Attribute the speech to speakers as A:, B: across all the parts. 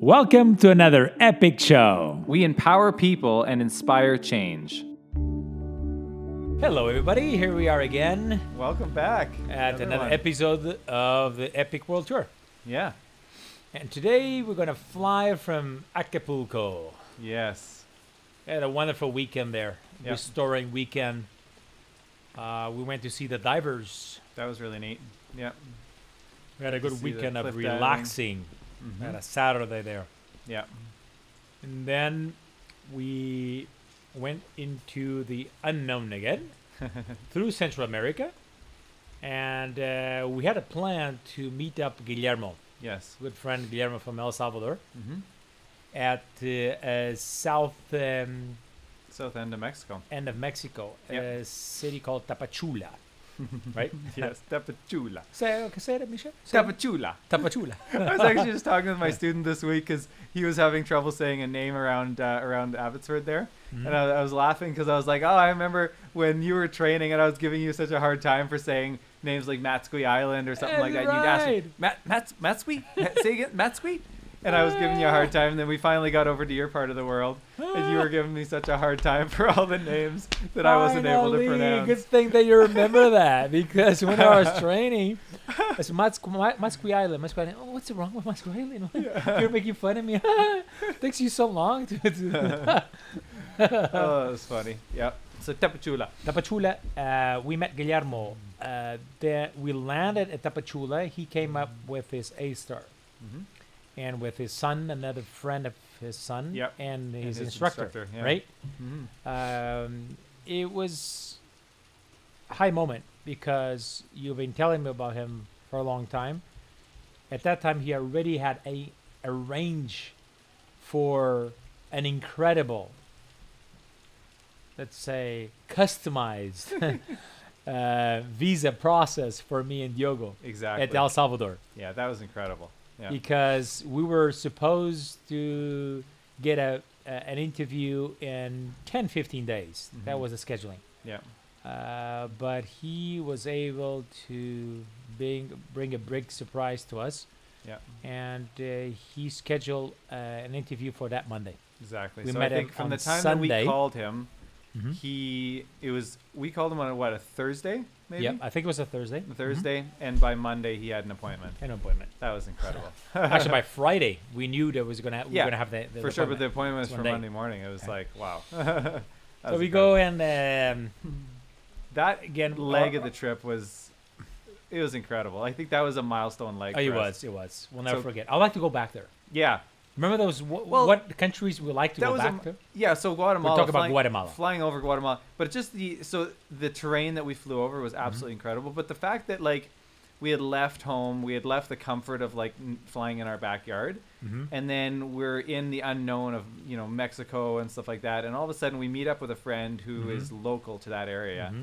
A: Welcome to another epic show.
B: We empower people and inspire change.
A: Hello, everybody. Here we are again
B: Welcome back.
A: at another episode of the Epic World Tour.
B: Yeah.
A: And today we're going to fly from Acapulco.
B: Yes.
A: We had a wonderful weekend there,
B: Yep.
A: restoring weekend. We went to see the divers.
B: That was really neat. Yeah.
A: We had a
B: To
A: good
B: see the
A: weekend of
B: cliff diving.
A: relaxing.
B: Mhm.
A: We had a Saturday there.
B: Yeah.
A: And then we went into the unknown again through Central America. And we had a plan to meet up Guillermo,
B: Yes.
A: good friend Guillermo from El Salvador,
B: Mm-hmm.
A: at a south
B: South end of Mexico.
A: end of Mexico,
B: Yep.
A: a city called Tapachula, right?
B: Yes. Tapachula.
A: Say it, Misha. Say it.
B: Tapachula.
A: Tapachula.
B: I was actually just talking with my student this week because he was having trouble saying a name around Abbotsford there.
A: Mhm.
B: And I was laughing because I was like, oh, I remember when you were training and I was giving you such a hard time for saying names like Matsqui Island or something like that.
A: That's
B: You'd ask me,
A: right.
B: Matsqui? Say again, Matsqui? And I was giving you a hard time. And then we finally got over to your part of the world. And you were giving me such a hard time for all the names that I wasn't able to
A: Finally,
B: pronounce.
A: Good thing that you remember that, because when I was training, it's Matsqui Island. Matsqui Island. Oh, what's wrong with Matsqui Island? You're making fun of me. Takes you so long to
B: Oh, that was funny. Yep. So Tapachula.
A: Tapachula, we met Guillermo. We landed at Tapachula. He came up with his A-star.
B: Mm-hmm.
A: And with his son, another friend of his son,
B: Yep.
A: and his,
B: his
A: instructor,
B: instructor, yeah.
A: right?
B: Mm-hmm.
A: It was a high moment because you've been telling me about him for a long time. At that time, he already had a range for an incredible, let's say, customized visa process for me and Diogo
B: Exactly.
A: at El Salvador.
B: Yeah, that was incredible. Yeah.
A: Because we were supposed to get an interview in 10, 15 days. That
B: Mhm.
A: was the scheduling.
B: Yeah.
A: But he was able to bring a big surprise to us.
B: Yeah.
A: And he scheduled an interview for that Monday.
B: Exactly.
A: We
B: so
A: met
B: I think
A: him
B: from
A: on
B: the time that we
A: Sunday.
B: called him,
A: Mhm.
B: we called him on a Thursday, maybe?
A: Yep, I think it was a Thursday.
B: A Thursday, and by Monday he had an appointment.
A: An appointment.
B: That was incredible.
A: Actually, by Friday, we knew that was we were
B: Yeah,
A: gonna have the
B: For sure, but the
A: appointment.
B: appointment was
A: It's
B: for
A: Monday.
B: Monday morning. It was
A: Okay.
B: like, wow.
A: So we go and
B: that
A: again
B: leg of the trip was incredible. I think that was a milestone leg.
A: Oh, it
B: for us.
A: was. It was. We'll never
B: So-
A: forget. I'd like to go back there.
B: Yeah.
A: Remember those?
B: Well,
A: What countries we like to
B: that
A: go
B: was
A: back to?
B: Yeah, so Guatemala.
A: We're talking about
B: flying-
A: Guatemala.
B: Flying over Guatemala, but just the terrain that we flew over was absolutely incredible. But the fact that like we had left home, we had left the comfort of like flying in our backyard,
A: Mm-hmm.
B: and then we're in the unknown of Mexico and stuff like that, and all of a sudden we meet up with a friend who is local to that area.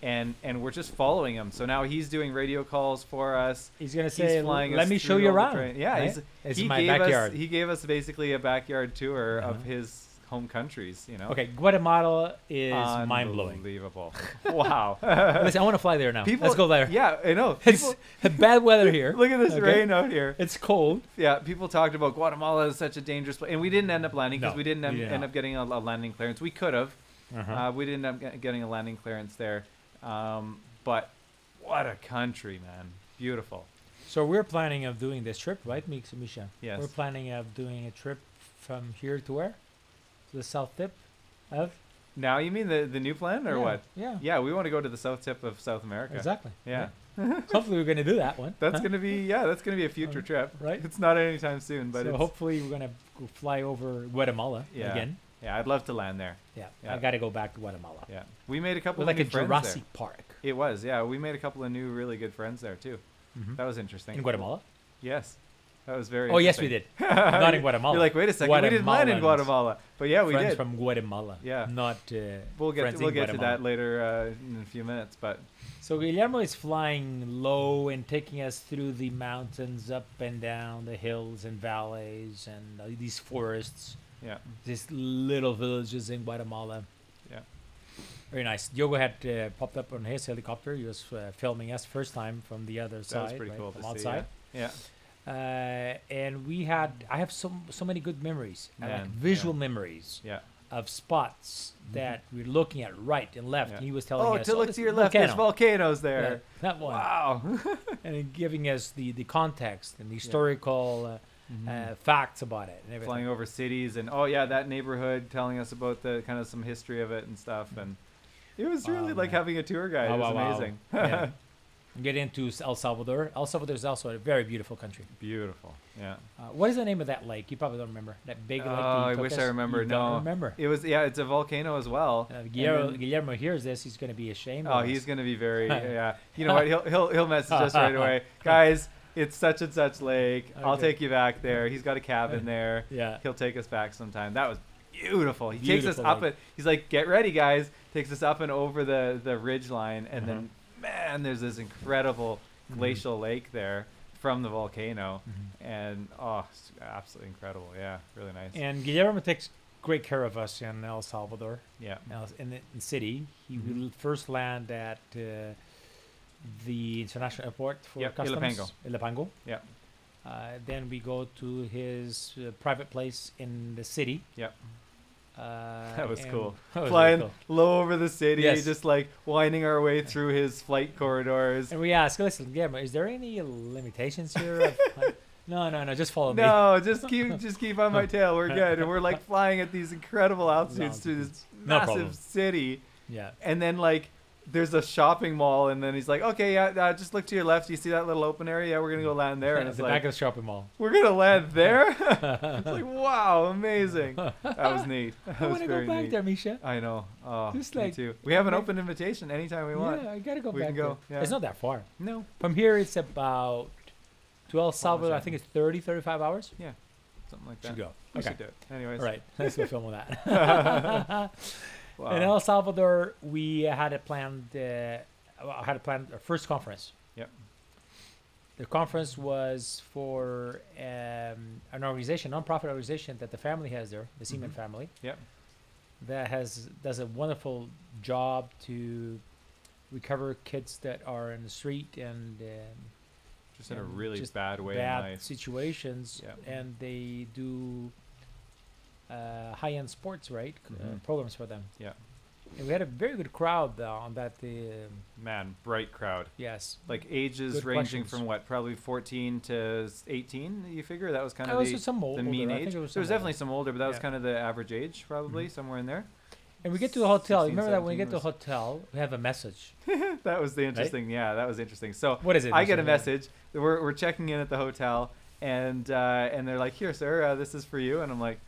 B: And we're just following him. So now he's doing radio calls for us.
A: He's gonna
B: He's
A: say,
B: flying
A: "Let
B: us
A: me show
B: through
A: you
B: all the
A: around."
B: terrain. Yeah,
A: right? It's
B: he
A: my
B: gave
A: backyard.
B: He gave us basically a backyard tour of
A: Uh-huh.
B: his home countries.
A: Okay, Guatemala is mind blowing.
B: Unbelievable. Wow.
A: Listen, I want to fly there now. Let's go there.
B: Yeah, I know.
A: It's bad weather here.
B: Look at this
A: Okay?
B: rain out here.
A: It's cold.
B: Yeah, people talked about Guatemala is such a dangerous place, and we didn't end up landing because
A: No,
B: we didn't
A: we did
B: end
A: not.
B: up getting a landing clearance. We could have.
A: Uh-huh.
B: We didn't end up getting a landing clearance there. But what a country, man! Beautiful.
A: So we're planning of doing this trip, right, Misha?
B: Yes.
A: We're planning of doing a trip from here to where? To the south tip of?
B: Now you mean the new plan or
A: Yeah,
B: what?
A: Yeah.
B: Yeah, we want to go to the south tip of South America.
A: Exactly.
B: Yeah.
A: Hopefully we're gonna do that one.
B: That's
A: huh?
B: gonna be a future trip.
A: Right.
B: It's not anytime soon, but
A: So
B: it's,
A: hopefully we're gonna go fly over Guatemala
B: Yeah.
A: again.
B: yeah, I'd love to land there.
A: Yeah.
B: Yeah.
A: I gotta go back to Guatemala.
B: Yeah, we made a couple
A: We're
B: of
A: like a
B: new friends
A: Jurassic
B: there.
A: Park.
B: It was, yeah. We made a couple of new really good friends there too.
A: Mhm.
B: That was interesting.
A: In Guatemala?
B: Yes, that was very.
A: Oh yes, we
B: interesting.
A: did. Not in Guatemala.
B: You're like, wait a second, we didn't land in
A: Guatemalans.
B: Guatemala, but yeah, we
A: Friends
B: did.
A: from Guatemala.
B: Yeah.
A: Not
B: We'll get
A: friends
B: to, we'll
A: in
B: get to
A: Guatemala.
B: that later in a few minutes, but
A: So Guillermo is flying low and taking us through the mountains, up and down the hills and valleys and these forests,
B: yeah,
A: these little villages in Guatemala.
B: yeah,
A: Very nice. Diogo had popped up on his helicopter. He was filming us first time from the other
B: that
A: side.
B: was pretty
A: right,
B: cool
A: from
B: to see.
A: outside.
B: Yeah.
A: and I have so many good memories, like
B: Man,
A: visual memories
B: Yeah.
A: of spots that we're looking at right and left.
B: Yeah.
A: And he was telling
B: Oh,
A: us,
B: to look
A: this
B: to your left,
A: volcano.
B: there's volcanoes
A: Yeah,
B: there.
A: that one.
B: Wow.
A: And then giving us the context and the historical facts about it and everything.
B: Flying over cities and that neighborhood, telling us about the kind of some history of it and stuff, and it was really like
A: man.
B: having a tour guide.
A: Oh,
B: It was
A: wow.
B: amazing.
A: Yeah. Get into El Salvador. El Salvador is also a very beautiful country.
B: Beautiful. Yeah.
A: What is the name of that lake? You probably don't remember. That big lake.
B: Oh,
A: that you
B: I
A: took
B: wish
A: us?
B: I remember.
A: You
B: No,
A: don't remember.
B: It was it's a volcano as well.
A: Guillermo hears this. He's going to be ashamed.
B: Oh,
A: of
B: he's
A: us.
B: gonna be very yeah. You know what? He'll message us right away, guys. It's such and such lake. I'll
A: Okay.
B: take you back there. He's got a cabin there.
A: Yeah.
B: He'll take us back sometime. That was beautiful. He takes us
A: Beautiful
B: up
A: lake.
B: it. He's like, get ready, guys. Takes us up and over the ridge line, and then man, there's this incredible glacial lake there from the volcano, and it's absolutely incredible. Yeah, really nice.
A: And Guillermo takes great care of us in El Salvador.
B: Yeah.
A: In the city. He will first land at the international airport for
B: Yep,
A: customs. Ilopango.
B: Yeah.
A: Then we go to his private place in the city.
B: Yep.
A: That
B: was cool.
A: That was
B: Flying
A: really
B: low over the city,
A: Yes.
B: just like winding our way through his flight corridors.
A: And we ask, listen, Guillermo, is there any limitations here? No, just follow me.
B: No, just keep on my tail. We're good. And we're like flying at these incredible altitudes through this
A: No problem.
B: massive city.
A: Yeah.
B: And then like there's a shopping mall, and then he's like, okay, just look to your left. You see that little open area? Yeah, we're gonna go land there. And
A: At
B: it's
A: the
B: like,
A: back of the shopping mall.
B: we're gonna land there. It's like, wow, amazing. That was neat. That
A: I
B: was
A: want to go
B: very
A: back
B: neat.
A: there, Misha.
B: I know. Oh,
A: Just
B: me
A: like-
B: too. We have an
A: like-
B: open invitation anytime we want.
A: Yeah, I gotta go
B: We
A: back
B: can go,
A: there.
B: yeah.
A: It's not that far.
B: No.
A: From here, it's about to El Salvador. I
B: that?
A: think it's 35 hours.
B: Yeah. Something like that.
A: Should go.
B: We
A: Okay.
B: should do it. Anyways.
A: All right. Let's go film with that.
B: Wow.
A: In El Salvador, we had a planned. Our first conference.
B: Yep.
A: The conference was for an organization, nonprofit organization that the family has there, the Seaman family,
B: Yep.
A: that does a wonderful job to recover kids that are in the street and
B: Just in a
A: and
B: really
A: just
B: bad way
A: bad
B: in life.
A: situations,
B: Yep.
A: and they do high-end sports, right?
B: Mhm.
A: Programs for them.
B: Yeah.
A: And we had a very good crowd on that.
B: Man, bright crowd.
A: Yes,
B: Like ages
A: Good
B: ranging
A: questions.
B: from what, probably 14 to 18. You figure that was kind
A: There
B: of
A: was some
B: the
A: older.
B: mean
A: I
B: age.
A: think
B: There
A: it
B: was
A: was some
B: definitely
A: older.
B: some older, but that was
A: Yeah.
B: kind of the average age, probably somewhere in there.
A: And we get to the hotel.
B: 16,
A: Remember that when we
B: 17
A: get to the hotel, we have a message.
B: That was the interesting. Yeah, that was interesting. So
A: What is it?
B: I get a
A: Misha?
B: message. We're checking in at the hotel, and they're like, "Here, sir, this is for you." And I'm like,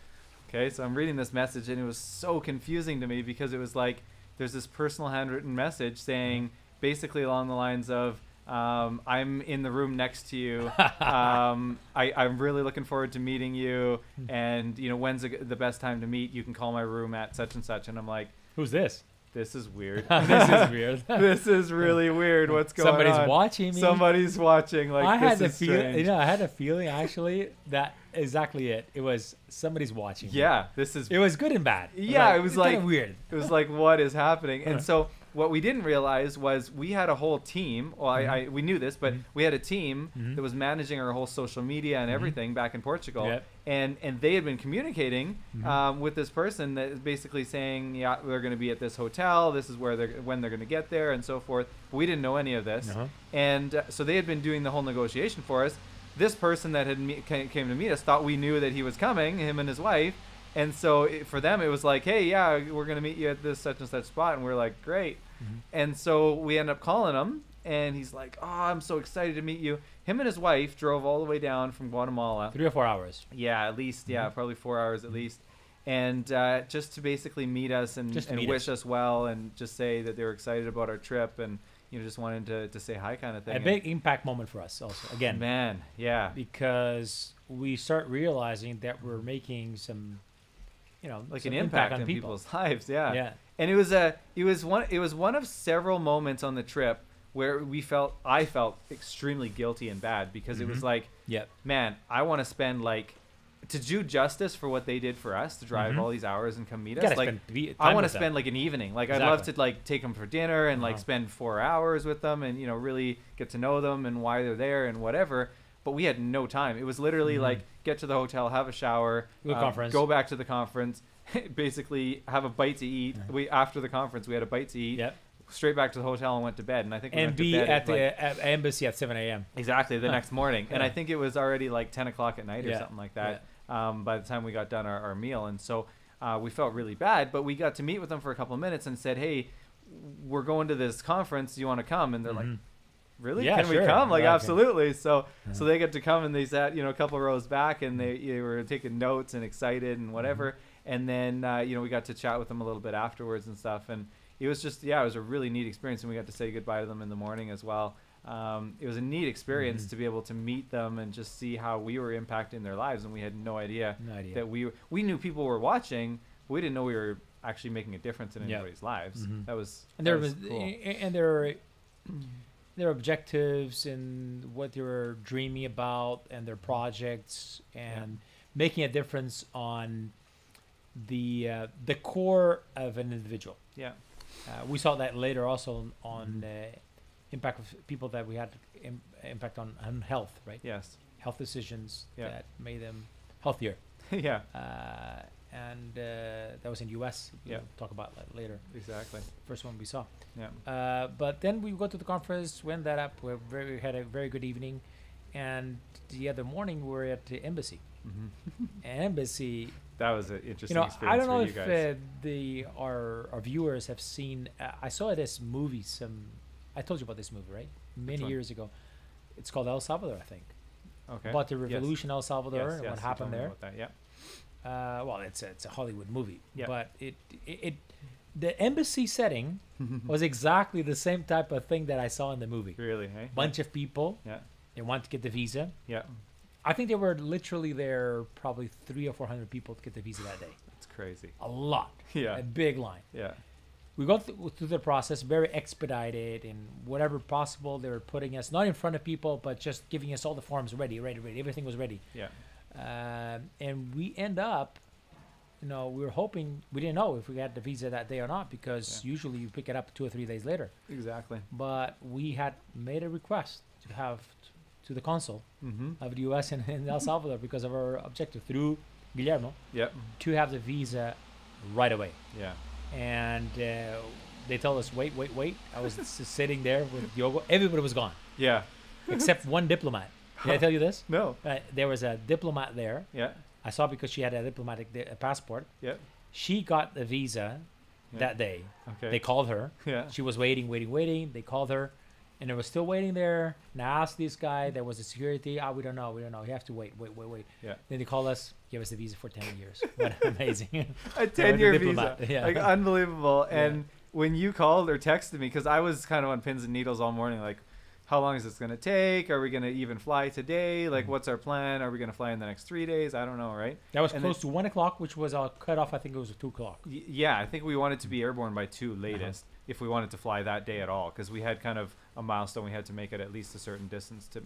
B: "Okay." So I'm reading this message, and it was so confusing to me because it was like there's this personal handwritten message saying basically along the lines of, "I'm in the room next to you. I'm really looking forward to meeting you, and when's the best time to meet? You can call my room at such and such." And I'm like,
A: Who's this?
B: "This is weird.
A: This is weird.
B: This is really weird. What's going
A: Somebody's
B: on?"
A: watching me.
B: Somebody's watching. Like
A: I had the
B: this is
A: feeling.
B: strange.
A: I had a feeling actually that exactly it. It was somebody's watching. me.
B: Yeah, this is.
A: It was good and bad.
B: Yeah, it was
A: it's kinda
B: like-
A: weird.
B: It was like, what is happening? And
A: Huh.
B: so what we didn't realize was we had a whole team. Well, we knew this, but we had a team
A: Mhm.
B: that was managing our whole social media and everything back in Portugal.
A: Yep.
B: And they had been communicating with this person that is basically saying, yeah, they're going to be at this hotel. This is where when they're going to get there and so forth. But we didn't know any of this.
A: Uh-huh.
B: And so they had been doing the whole negotiation for us. This person that came to meet us thought we knew that he was coming, him and his wife. And so for them, it was like, hey, yeah, we're going to meet you at this such and such spot. And we're like, great. And so we end up calling him. And he's like, oh, I'm so excited to meet you. Him and his wife drove all the way down from Guatemala.
A: 3 or 4 hours.
B: Yeah, at least. Yeah, probably 4 hours at least. And just to basically meet us and
A: Meet
B: wish us well and just say that they were excited about our trip and just wanted to say hi kind of thing.
A: A big impact moment for us also. Again,
B: Man, yeah.
A: because we start realizing that we're making some,
B: Like
A: some
B: an impact on
A: people.
B: people's lives, yeah.
A: Yeah.
B: And it was one of several moments on the trip where I felt extremely guilty and bad because it was like,
A: Yep.
B: man, I want to spend to do justice for what they did for us to drive all these hours and come meet us.
A: Gotta
B: Like,
A: spend time
B: I want to
A: with them.
B: spend like an evening. Like I'd love
A: Exactly.
B: to take them for dinner and
A: Uh-huh.
B: spend 4 hours with them and really get to know them and why they're there and whatever. but we had no time. It was literally like get to the hotel, have a shower, go back to the conference, basically have a bite to eat. After the conference, we had a bite to eat.
A: Yep.
B: Straight back to the hotel and went to bed. And I think we
A: And
B: went to
A: be
B: bed
A: at the embassy at 7 a.m.
B: Exactly, the next morning. And
A: Yeah.
B: I think it was already like 10 o'clock at night or
A: Yeah.
B: something like that by the time we got done our meal. And so we felt really bad, but we got to meet with them for a couple of minutes and said, hey, we're going to this conference. Do you want to come? And they're like, really?
A: Yeah,
B: Can we
A: sure.
B: come? Like,
A: Yeah,
B: absolutely. So they get to come and they sat, a couple of rows back and they were taking notes and excited and whatever. And then, we got to chat with them a little bit afterwards and stuff. And it was just, it was a really neat experience. And we got to say goodbye to them in the morning as well. It was a neat experience to be able to meet them and just see how we were impacting their lives. And we had no idea that we knew people were watching, but we didn't know we were actually making a difference in anybody's lives. That was,
A: And there
B: was
A: was
B: cool.
A: and there are objectives and what they were dreaming about and their projects and making a difference on the core of an individual.
B: Yeah.
A: We saw that later also on impact of people that we had impact on health, right?
B: Yes.
A: Health decisions
B: Yeah.
A: that made them healthier.
B: Yeah.
A: And that was in U.S.
B: Yeah.
A: We'll talk about that later.
B: Exactly.
A: First one we saw.
B: Yeah.
A: But then we go to the conference, went that up. We had a very good evening, and the other morning we were at the embassy. Embassy.
B: That was an interesting
A: I
B: experience
A: don't know
B: for you
A: if
B: guys.
A: our viewers have seen. I saw this movie. I told you about this movie, right? Many
B: one?
A: years ago. It's called El Salvador, I think.
B: Okay.
A: About the
B: Yes.
A: revolution El Salvador
B: Yes,
A: and
B: yes,
A: what
B: you
A: happened
B: told me
A: there.
B: about that, yeah.
A: Well, it's a Hollywood movie,
B: Yeah.
A: but the embassy setting was exactly the same type of thing that I saw in the movie.
B: Really, hey?
A: Bunch of people,
B: Yeah.
A: they want to get the visa.
B: Yeah.
A: I think they were literally there, probably 300 or 400 people to get the visa that day.
B: It's crazy.
A: A lot,
B: Yeah.
A: a big line.
B: Yeah.
A: We got through the process, very expedited, and whatever possible, they were putting us not in front of people, but just giving us all the forms ready. Everything was ready.
B: Yeah.
A: And we end up, we were hoping, we didn't know if we had the visa that day or not, because usually you pick it up 2 or 3 days later.
B: Exactly.
A: But we had made a request to have to the consul of the U.S. in El Salvador because of our objective through Guillermo
B: Yep.
A: to have the visa right away.
B: Yeah.
A: And they told us, wait. I was just sitting there with Diogo. Everybody was gone
B: Yeah.
A: except one diplomat. Did I tell you this?
B: No.
A: There was a diplomat there.
B: Yeah.
A: I saw because she had a diplomatic passport.
B: Yep.
A: She got the visa
B: Yeah.
A: that day.
B: Okay.
A: They called her.
B: Yeah.
A: She was waiting. They called her. And they were still waiting there. And I asked this guy, there was a security. We don't know. You have to wait.
B: Yeah.
A: Then they called us, give us the visa for 10 years. What amazing.
B: A 10-year visa.
A: diplomat, yeah.
B: Like, unbelievable.
A: Yeah.
B: And when you called or texted me, because I was kind of on pins and needles all morning, like, how long is this going to take? Are we going to even fly today? Like, what's our plan? Are we going to fly in the next 3 days? I don't know, right?
A: That was
B: And
A: close to 1 o'clock, which was our cutoff. I think it was 2 o'clock.
B: Yeah, I think we wanted to be airborne by 2 latest if we wanted to fly that day at all, because we had kind of a milestone. We had to make it at least a certain distance to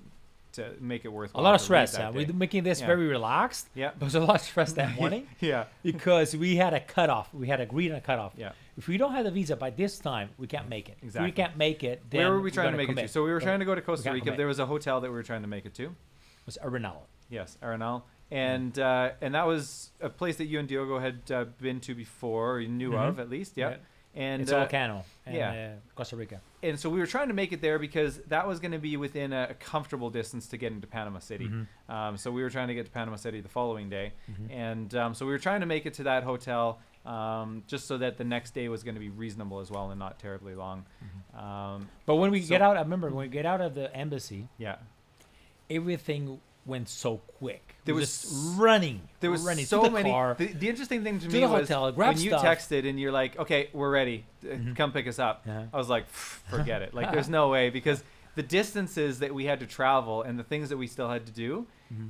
B: make it worthwhile.
A: A lot of
B: to leave
A: stress.
B: that
A: We're
B: day.
A: making this
B: Yeah.
A: very relaxed.
B: Yeah.
A: There was a lot of stress that morning
B: Yeah.
A: because we had a cutoff. We had agreed on a cutoff.
B: Yeah.
A: If we don't have the visa by this time, we can't make it.
B: Exactly.
A: If we can't make it, then
B: Where were we trying to
A: gotta
B: make it
A: commit.
B: to? So we were trying to go to Costa
A: can't
B: Rica.
A: commit.
B: There was a hotel that we were trying to make it to.
A: It was Arenal.
B: Yes, Arenal. And that was a place that you and Diogo had been to before, or you knew of at least. Yeah.
A: Yeah.
B: And
A: It's Volcano in
B: yeah.
A: Costa Rica.
B: And so we were trying to make it there because that was going to be within a comfortable distance to get into Panama City. So we were trying to get to Panama City the following day. And so we were trying to make it to that hotel just so that the next day was going to be reasonable as well and not terribly long.
A: But when we get out, I remember when we get out of the embassy,
B: Yeah.
A: everything went so quick.
B: There
A: We
B: was
A: just running.
B: There was
A: running
B: so
A: to the
B: many.
A: car.
B: The interesting thing to
A: to
B: me
A: the
B: was
A: hotel, grab
B: when you
A: stuff.
B: texted and you're like, "Okay, we're ready. Come pick us up."
A: Yeah.
B: I was like, "Forget it. Like, there's no way," because the distances that we had to travel and the things that we still had to do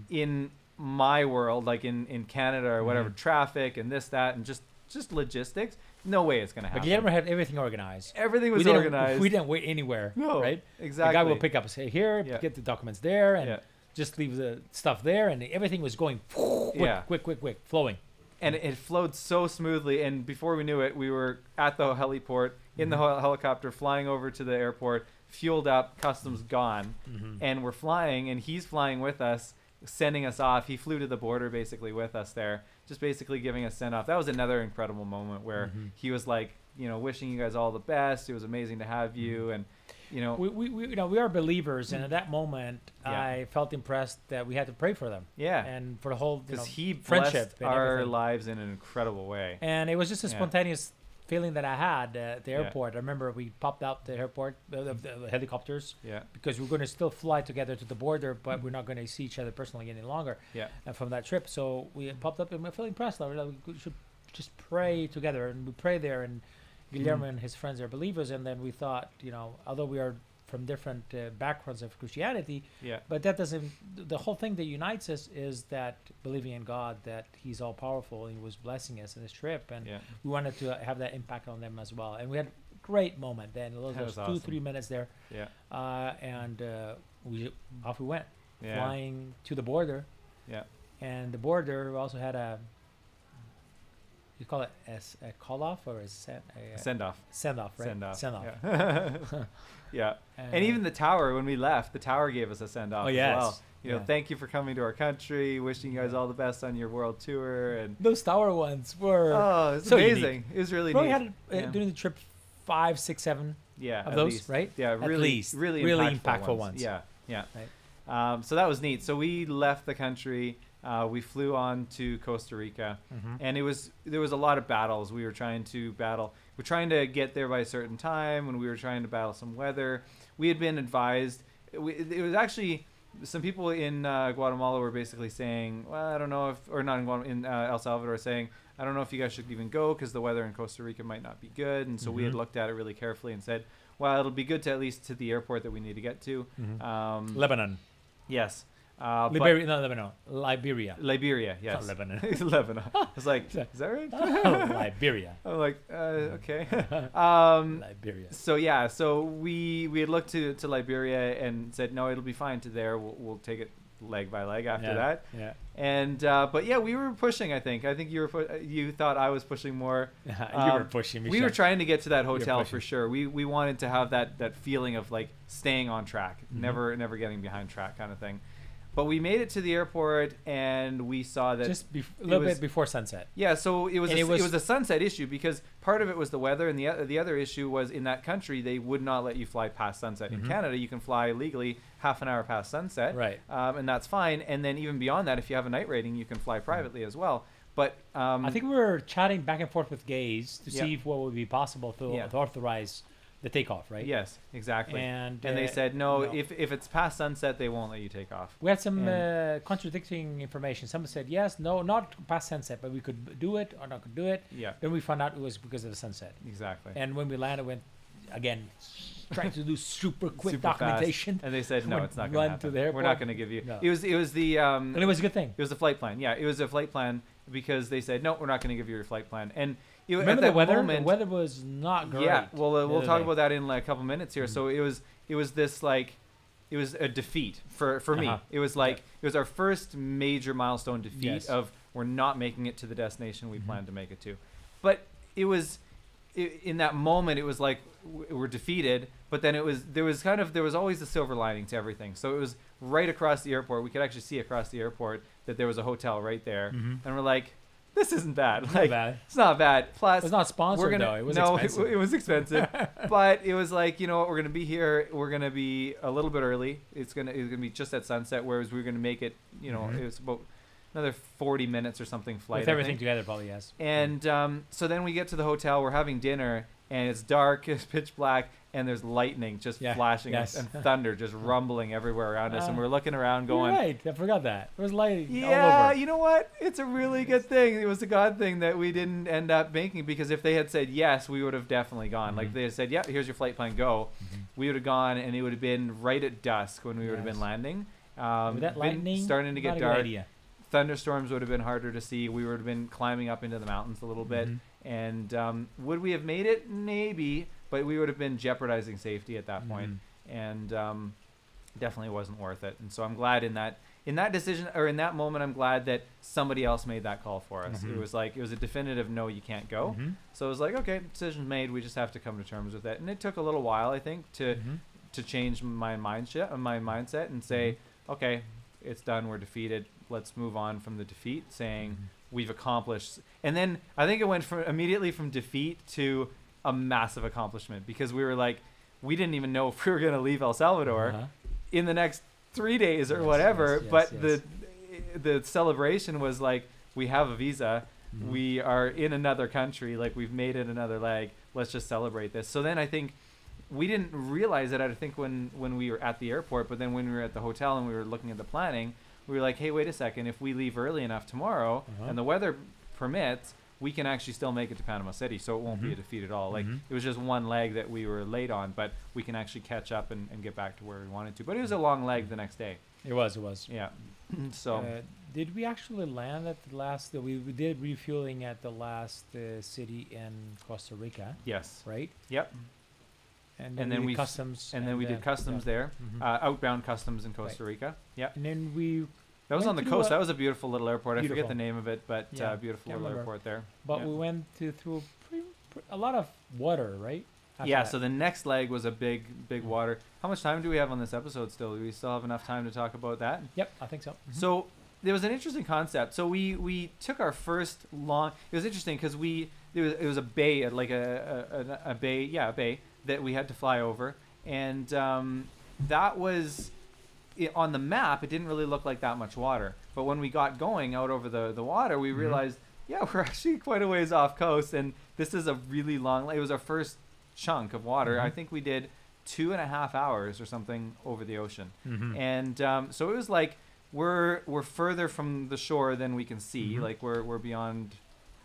B: in my world, like in Canada or whatever, traffic and this, that, and just logistics. No way it's gonna
A: But
B: happen.
A: Guillermo had everything organized.
B: Everything was
A: we didn't-
B: organized.
A: We didn't wait anywhere.
B: No,
A: right?
B: exactly.
A: The guy will pick up, say here,
B: Yeah.
A: get the documents there, and
B: Yeah.
A: just leave the stuff there, and everything was going quick, flowing.
B: And it flowed so smoothly. And before we knew it, we were at the heliport in the helicopter, flying over to the airport, fueled up, customs gone, and we're flying, and he's flying with us, sending us off. He flew to the border basically with us there, just basically giving us send off. That was another incredible moment where he was like, you know, wishing you guys all the best. It was amazing to have you, and you know,
A: we you know, we are believers, and at that moment, I felt impressed that we had to pray for them.
B: Yeah,
A: and for the whole,
B: because he
A: friendship
B: blessed our lives in an incredible way.
A: And it was just a spontaneous feeling that I had at the airport. I remember we popped out the airport, the helicopters, because we're going to still fly together to the border, but we're not going to see each other personally any longer. From that trip, so we popped up, and we felt impressed. Like, we should just pray together, and we pray there, and Guillermo and his friends are believers, and then we thought, you know, although we are from different backgrounds of Christianity, but that doesn't, the whole thing that unites us is that believing in God, that he's all powerful, and he was blessing us in this trip, and we wanted to have that impact on them as well. And we had a great moment then, those
B: awesome.
A: 2-3 minutes there, and off we went, flying to the border, and the border also had a, you call it a call off or a send off? Send off, right?
B: Send off. Yeah. And even the tower, when we left, the tower gave us a send off as well. You know, thank you for coming to our country. Wishing you guys all the best on your world tour. And
A: those tower ones were
B: it's
A: so
B: amazing.
A: Unique.
B: It was really
A: neat.
B: We
A: had during the trip 5, 6, 7 of those,
B: least.
A: right?
B: Yeah,
A: at
B: really,
A: least.
B: really
A: impactful ones.
B: Yeah.
A: Right.
B: So that was neat. So we left the country. We flew on to Costa Rica, and there was a lot of battles. We were trying to battle. We're trying to get there by a certain time, and we were trying to battle some weather. We had been advised. It was actually some people in Guatemala were basically saying, well, I don't know if, or not in Guatemala, in El Salvador, saying, I don't know if you guys should even go because the weather in Costa Rica might not be good. And so we had looked at it really carefully and said, well, it'll be good to at least to the airport that we need to get to.
A: Lebanon.
B: Yes.
A: Liberia, not Lebanon. Liberia.
B: Liberia, yes.
A: Not Lebanon.
B: It's Lebanon. I was like, is that right?
A: Liberia.
B: I'm like, okay.
A: Liberia.
B: So we had looked to Liberia and said, no, it'll be fine to there. We'll take it leg by leg after that. Yeah. And but we were pushing. I think you were. You thought I was pushing more.
A: You were pushing me.
B: We were trying to get to that hotel for sure. We wanted to have that feeling of like staying on track, never getting behind track kind of thing. But we made it to the airport, and we saw that
A: just a little bit before sunset.
B: Yeah, so it was a sunset issue because part of it was the weather, and the other issue was in that country they would not let you fly past sunset. In Canada, you can fly legally half an hour past sunset,
A: right?
B: And that's fine. And then even beyond that, if you have a night rating, you can fly privately as well. But
A: I think we were chatting back and forth with Gaze to see what would be possible to authorize the takeoff, right?
B: Yes, exactly.
A: And
B: they said no. If it's past sunset, they won't let you take off.
A: We had some contradicting information. Some said yes, no, not past sunset, but we could do it or not could do it.
B: Yeah.
A: Then we found out it was because of the sunset.
B: Exactly.
A: And when we landed, went again trying to do super quick documentation.
B: Fast. And they said no, it's not going to happen.
A: To the airport.
B: We're not going to give you.
A: No.
B: It was the.
A: And it was a good thing.
B: It was a flight plan. Yeah, it was a flight plan because they said no, we're not going to give you your flight plan. And
A: remember the weather? The weather was not great.
B: Yeah, well, we'll talk about that in like a couple minutes here. So it was this like, it was a defeat for me. It was like it was our first major milestone defeat of we're not making it to the destination we planned to make it to. But it was in that moment it was like we're defeated. But then there was always a silver lining to everything. So it was right across the airport. We could actually see across the airport that there was a hotel right there, and we're like, this isn't bad. Like, it's not bad. Plus,
A: it's not sponsored though. It was expensive.
B: It was expensive. But it was like, you know what, we're gonna be here. We're gonna be a little bit early. It's gonna be just at sunset. Whereas we're gonna make it. You know, it was about another 40 minutes or something flight.
A: With everything together, probably yes.
B: And so then we get to the hotel. We're having dinner, and it's dark. It's pitch black. And there's lightning just flashing and thunder just rumbling everywhere around us. And we're looking around going...
A: You're right. I forgot that. There was lightning all
B: Yeah,
A: over.
B: you know what? It's a really good thing. It was a God thing that we didn't end up making because if they had said yes, we would have definitely gone. Like they had said, yeah, here's your flight plan, go. We would have gone and it would have been right at dusk when we would have been landing.
A: With that lightning,
B: starting to get dark. Thunderstorms would have been harder to see. We would have been climbing up into the mountains a little bit. And would we have made it? Maybe. But we would have been jeopardizing safety at that point. And definitely wasn't worth it. And so I'm glad in that decision or in that moment, I'm glad that somebody else made that call for us. It was a definitive no, you can't go. So it was like, okay, decision's made. We just have to come to terms with it. And it took a little while, I think, to to change my mindset and say, okay, it's done, we're defeated, let's move on from the defeat, saying we've accomplished. And then I think it went immediately from defeat to a massive accomplishment, because we were like, we didn't even know if we were going to leave El Salvador in the next 3 days or whatever. But the celebration was like, we have a visa, we are in another country, like we've made it another leg, let's just celebrate this. So then I think we didn't realize it, I think, when we were at the airport, but then when we were at the hotel and we were looking at the planning, we were like, hey, wait a second, if we leave early enough tomorrow and the weather permits, we can actually still make it to Panama City, so it won't be a defeat at all. Like, it was just one leg that we were late on, but we can actually catch up and get back to where we wanted to. But it was a long leg the next day.
A: It was.
B: Yeah. So
A: did we actually land at the last, we did refueling at the last city in Costa Rica,
B: yes.
A: right?
B: Yep.
A: And
B: then
A: we
B: we
A: did customs.
B: And then we did customs there, outbound customs in Costa Rica. Yeah.
A: And then we
B: That was
A: went
B: on the
A: to
B: coast. That was a beautiful little airport.
A: Beautiful.
B: I forget the name of it, but beautiful
A: Can't
B: little
A: remember.
B: airport there.
A: But
B: yeah.
A: we went through a lot of water, right? After
B: Yeah,
A: that.
B: so the next leg was a big water. How much time do we have on this episode still? Do we still have enough time to talk about that?
A: Yep, I think so.
B: So there was an interesting concept. So we took our first long. It was interesting because it was a bay, like a bay that we had to fly over, and that was on the map. It didn't really look like that much water, but when we got going out over the water, we realized, yeah, we're actually quite a ways off coast, and this is a really long. It was our first chunk of water. I think we did 2.5 hours or something over the ocean, and so it was like we're further from the shore than we can see. Like we're beyond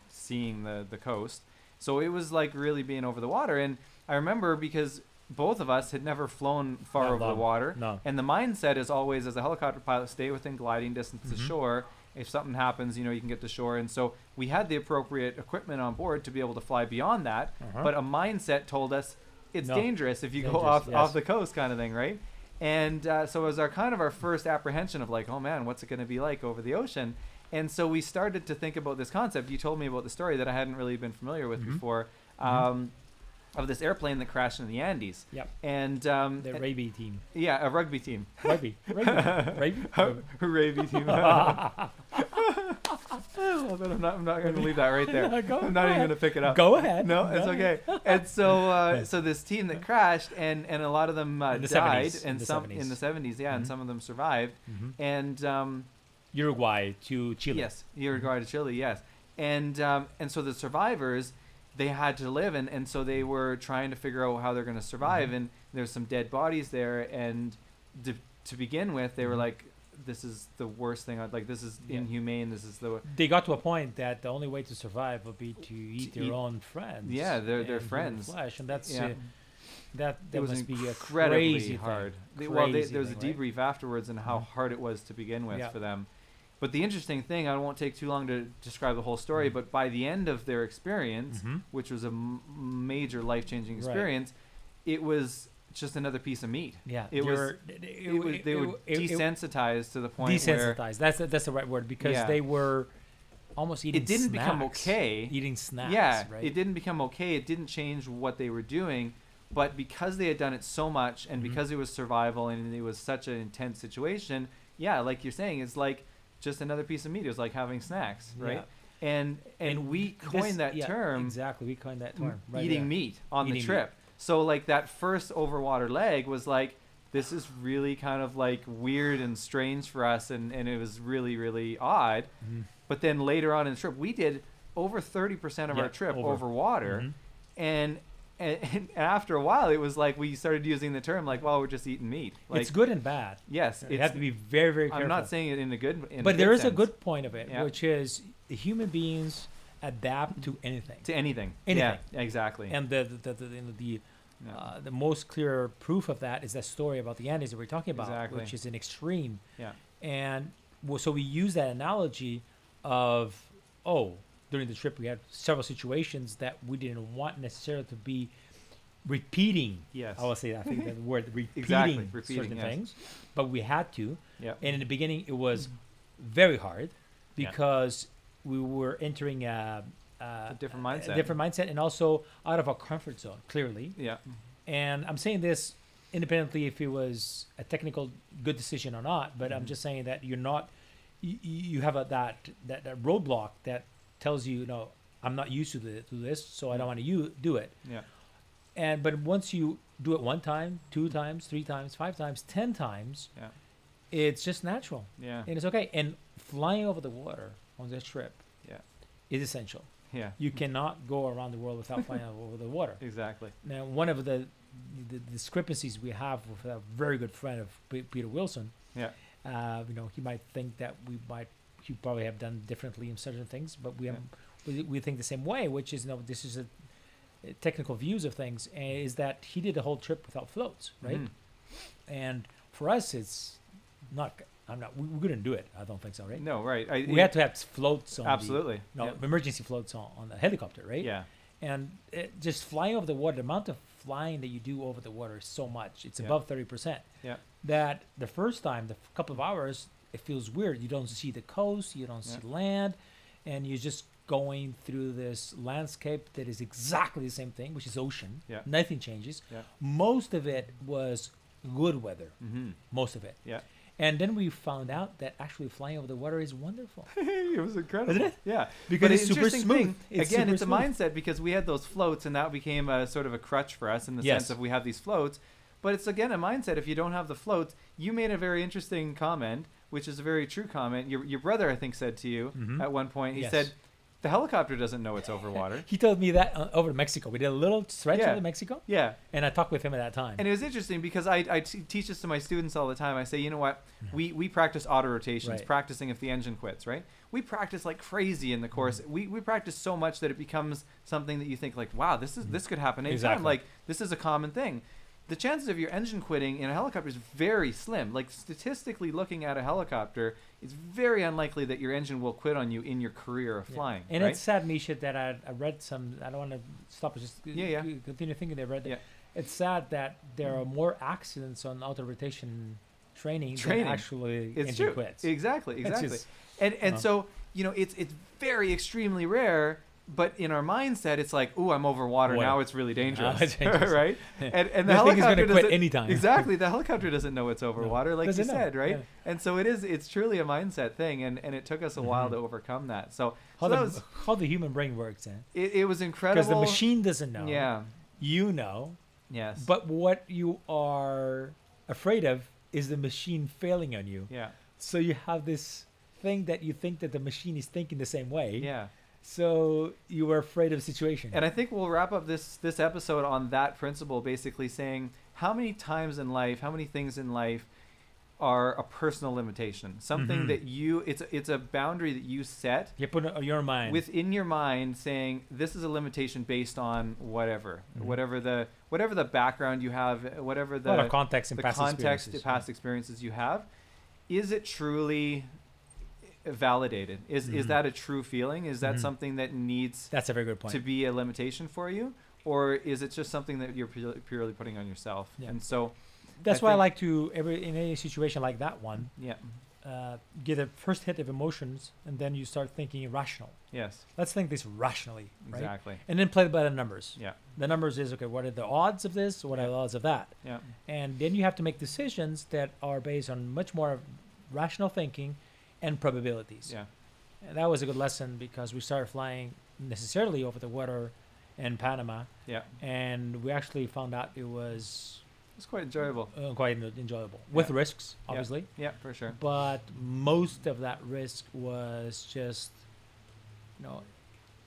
B: seeing the coast. So it was like really being over the water. And I remember because both of us had never flown far over the water.
A: No.
B: And the mindset is always, as a helicopter pilot, stay within gliding distance to shore. If something happens, you can get to shore. And so we had the appropriate equipment on board to be able to fly beyond that. But a mindset told us it's dangerous if you go off the coast, kind of thing, right? And so it was our first apprehension of like, oh man, what's it going to be like over the ocean? And so we started to think about this concept. You told me about the story that I hadn't really been familiar with before, of this airplane that crashed in the Andes.
A: Yep.
B: And
A: the rugby team.
B: Yeah, a rugby team.
A: Rugby.
B: Rugby team. But I'm not going to leave that right there. I'm not even going to pick it up.
A: Go ahead.
B: No, it's okay. And so so this team that crashed, and a lot of them died,
A: 70s,
B: and some in the 70s, and some of them survived, and
A: Uruguay to Chile.
B: Yes, Uruguay to Chile. Yes, and so the survivors, they had to live, and so they were trying to figure out how they're going to survive, and there's some dead bodies there, and to begin with, they were like, this is the worst thing. Like, this is inhumane. This is the.
A: They got to a point that the only way to survive would be to eat their own friends.
B: Yeah, their friends.
A: Flesh, and that's that
B: was
A: must be a
B: incredibly
A: crazy
B: hard.
A: Thing.
B: There was a debrief afterwards and how hard it was to begin with for them. But the interesting thing, I won't take too long to describe the whole story, but by the end of their experience, which was a major life-changing experience, it was just another piece of meat.
A: Yeah,
B: they were desensitized to the point where
A: that's the right word, because they were almost eating.
B: It didn't
A: snacks,
B: become okay.
A: Eating snacks.
B: Yeah,
A: right?
B: It didn't become okay. It didn't change what they were doing, but because they had done it so much, and because it was survival and it was such an intense situation, like you're saying, it's like just another piece of meat. It was like having snacks, right? Yeah. And we coined that term.
A: Exactly, we coined that term. Right
B: eating meat on the trip. Meat. So like that first overwater leg was like, this is really kind of like weird and strange for us, and it was really, really odd. But then later on in the trip, we did over 30% of our trip over water, and after a while, it was like we started using the term like, well, we're just eating meat. Like,
A: it's good and bad.
B: Yes.
A: You have to be very, very careful.
B: I'm not saying it in a good
A: but there is
B: sense.
A: a good point of it, which is the human beings adapt to anything.
B: To anything.
A: Anything.
B: Yeah, exactly.
A: And the most clear proof of that is that story about the Andes that we're talking about, which is an extreme.
B: Yeah.
A: And so we use that analogy of, during the trip we had several situations that we didn't want necessarily to be repeating.
B: Yes.
A: I will say that. I think that word repeating certain things, but we had to.
B: Yeah.
A: And in the beginning, it was very hard because we were entering a
B: different mindset.
A: A different mindset, and also out of our comfort zone, clearly.
B: Yeah.
A: And I'm saying this independently if it was a technical good decision or not. But I'm just saying that you're not. You have that roadblock that tells you, no, I'm not used to this, so I don't want to do it.
B: Yeah.
A: But once you do it 1 time, 2 times, 3 times, 5 times, 10 times,
B: Yeah.
A: it's just natural.
B: Yeah.
A: And it's okay. And flying over the water on this trip
B: Yeah.
A: is essential.
B: Yeah.
A: You cannot go around the world without flying over the water.
B: Exactly.
A: Now, one of the discrepancies we have with a very good friend of Peter Wilson,
B: Yeah.
A: he might think that he probably have done differently in certain things, but we think the same way, which is, this is a technical views of things, is that he did the whole trip without floats, right? And for us, it's not. We couldn't do it. I don't think so, right?
B: No, right.
A: We had to have floats on
B: absolutely.
A: emergency floats on the helicopter, right?
B: Yeah.
A: And just flying over the water, the amount of flying that you do over the water is so much. It's above 30%.
B: Yeah.
A: That the first time, the couple of hours, it feels weird. You don't see the coast, you don't see land, and you're just going through this landscape that is exactly the same thing, which is ocean.
B: Yeah.
A: Nothing changes.
B: Yeah.
A: Most of it was good weather. Most of it.
B: Yeah.
A: And then we found out that actually flying over the water is wonderful.
B: It was incredible.
A: Isn't it?
B: Yeah.
A: Because
B: but
A: it's super
B: interesting
A: smooth.
B: thing,
A: It's
B: again,
A: super
B: it's a
A: smooth.
B: mindset, because we had those floats, and that became a sort of a crutch for us in the sense of we have these floats. But it's, again, a mindset. If you don't have the floats, you made a very interesting comment, which is a very true comment. Your brother, I think, said to you at one point, he said, the helicopter doesn't know it's over water.
A: He told me that over to Mexico. We did a little stretch over Mexico.
B: Yeah.
A: And I talked with him at that time.
B: And it was interesting because I teach this to my students all the time. I say, you know what? We practice auto rotations, practicing if the engine quits, right? We practice like crazy in the course. We practice so much that it becomes something that you think like, wow, this could happen anytime.
A: Exactly.
B: Like, this is a common thing. The chances of your engine quitting in a helicopter is very slim. Like, statistically looking at a helicopter, it's very unlikely that your engine will quit on you in your career of flying.
A: And
B: right?
A: it's sad, Misha, that I read some. I don't want to stop. Just continue thinking. I read that.
B: Yeah.
A: It's sad that there are more accidents on auto rotation training than actually
B: it's
A: engine
B: true.
A: quits.
B: Exactly.
A: Just,
B: and so it's very extremely rare. But in our mindset, it's like, "Ooh, I'm over water now. It's really dangerous,
A: it's dangerous.
B: right?" And the
A: That thing is
B: helicopter
A: gonna quit
B: doesn't
A: anytime.
B: Exactly, the helicopter doesn't know it's over water, like you
A: Doesn't know.
B: said, right?
A: Yeah.
B: And so it's truly a mindset thing, and it took us a while to overcome that. So
A: How,
B: so
A: the human brain works,
B: it was incredible
A: because the machine doesn't know.
B: Yeah.
A: You know.
B: Yes.
A: But what you are afraid of is the machine failing on you.
B: Yeah.
A: So you have this thing that you think that the machine is thinking the same way.
B: Yeah.
A: So you were afraid of the situation.
B: And I think we'll wrap up this episode on that principle, basically saying how many times in life, how many things in life are a personal limitation, something that it's a boundary that you set.
A: You put it on your mind.
B: Within your mind, saying this is a limitation based on whatever the background you have, whatever the
A: a lot of context and past
B: experiences you have. Is it truly validated? Is that a true feeling? Is that something that needs
A: That's a very good point.
B: to be a limitation for you, or is it just something that you're purely putting on yourself? And so
A: that's why I like to in any situation like that one.
B: Yeah.
A: Get a first hit of emotions, and then you start thinking rational.
B: Yes.
A: Let's think this rationally, right?
B: Exactly.
A: And then play by the numbers.
B: Yeah.
A: The numbers is, okay, what are the odds of this? What are the odds of that?
B: Yeah.
A: And then you have to make decisions that are based on much more rational thinking and probabilities.
B: Yeah.
A: And that was a good lesson because we started flying necessarily over the water in Panama.
B: Yeah.
A: And we actually found out it was
B: It's quite enjoyable.
A: Quite enjoyable with risks, obviously.
B: Yeah, for sure.
A: But most of that risk was just,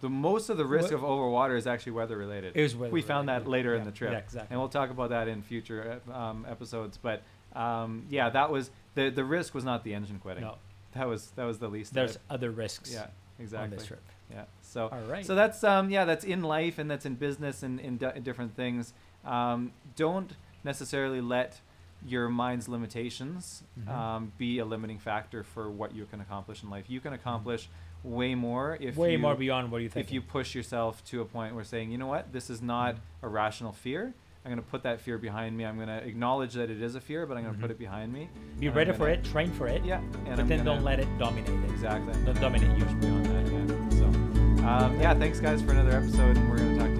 B: the most of the risk of overwater is actually weather related.
A: It was weather
B: We found that later in
A: Yeah,
B: the trip.
A: yeah, exactly.
B: And we'll talk about that in future episodes. But that was the risk was not the engine quitting.
A: No.
B: That was the least.
A: There's
B: of it.
A: other risks.
B: Yeah, exactly.
A: On this trip.
B: Yeah. So
A: all right.
B: So that's in life and that's in business and in different things. Don't necessarily let your mind's limitations be a limiting factor for what you can accomplish in life. You can accomplish way more
A: more beyond what you think.
B: If you push yourself to a point where saying, you know what, this is not a rational fear. I'm going to put that fear behind me. I'm going to acknowledge that it is a fear, but I'm going to put it behind me.
A: Be ready for it, train for it.
B: Yeah.
A: But then don't let it dominate it.
B: Exactly.
A: Don't dominate you.
B: Push beyond that, yeah. So, thanks guys for another episode, and we're going to talk